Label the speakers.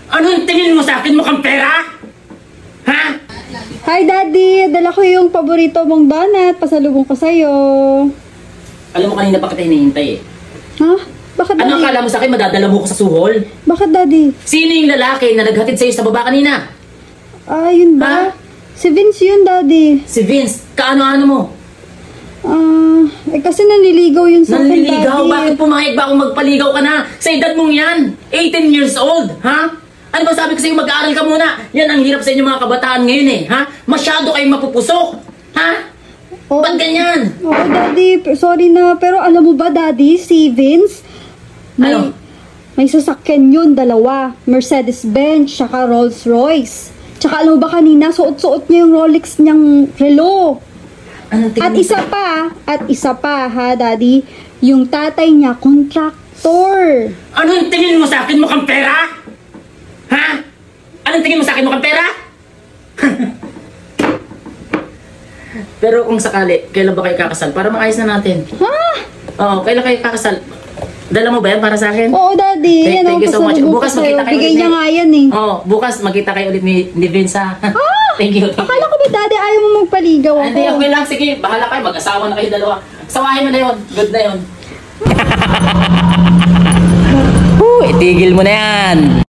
Speaker 1: Ano yung tingin mo sa akin, mukhang pera? Ha?
Speaker 2: Hi, Daddy! Dala ko yung paborito mong donut. Pasalubong ko sa'yo.
Speaker 1: Alam mo, kanina pa kita hinihintay eh.
Speaker 2: Ha? Bakit, Daddy?
Speaker 1: Ano akala mo sa akin, madadala mo ko sa suhol?
Speaker 2: Bakit, Daddy?
Speaker 1: Sino yung lalaki na naghatid sa'yo sa baba kanina?
Speaker 2: Ah, yun ba?
Speaker 1: Ha?
Speaker 2: Si Vince yun, Daddy.
Speaker 1: Si Vince, kaano-ano mo?
Speaker 2: Kasi nanliligaw yun sa akin,
Speaker 1: Nanliligaw?
Speaker 2: Daddy.
Speaker 1: Bakit pumayag ba akong magpaligaw ka na? Sa edad mong yan, 18 years old, ha? Ano ba sabi ko sa'yo, mag-aaral ka muna? Yan ang hirap sa inyo mga kabataan ngayon eh, ha? Masyado kayong mapupusok, ha?
Speaker 2: Oo.
Speaker 1: Ba't ganyan?
Speaker 2: Oo, Daddy. Sorry na. Pero alam mo ba, Daddy, si Vince,
Speaker 1: Ano?
Speaker 2: may sasakyan yun, dalawa. Mercedes-Benz, tsaka Rolls-Royce. Tsaka alam mo ba kanina, suot-suot niya yung Rolex niyang relo.
Speaker 1: Anong tingin
Speaker 2: At
Speaker 1: mo
Speaker 2: isa pa, ha, Daddy, yung tatay niya, contractor.
Speaker 1: Ano yung tingin mo sa akin, mukhang pera? Ha? Anong tingin mo sa akin, mukhang pera? Pero kung sakali, kailan ba kayo kakasal? Para maayos na natin.
Speaker 2: Ha?
Speaker 1: Oo, kailan kayo kakasal? Dala mo ba yan para sa akin?
Speaker 2: Oo, Daddy.
Speaker 1: Thank you so much.
Speaker 2: pasalubong
Speaker 1: Bukas
Speaker 2: ko sa'yo.
Speaker 1: magkita kayo
Speaker 2: Bigay
Speaker 1: ulit
Speaker 2: niya
Speaker 1: ni-
Speaker 2: nga yan eh.
Speaker 1: Oo, bukas magkita kayo ulit ni Vince ha. Thank you.
Speaker 2: Akala ko ba, Daddy, ayaw mo magpaligaw ako?
Speaker 1: Hindi, okay lang. Sige, bahala kayo. Mag-asawa na kayo dalawa. Sawahin mo na yun. Good na yun. Itigil mo na yan.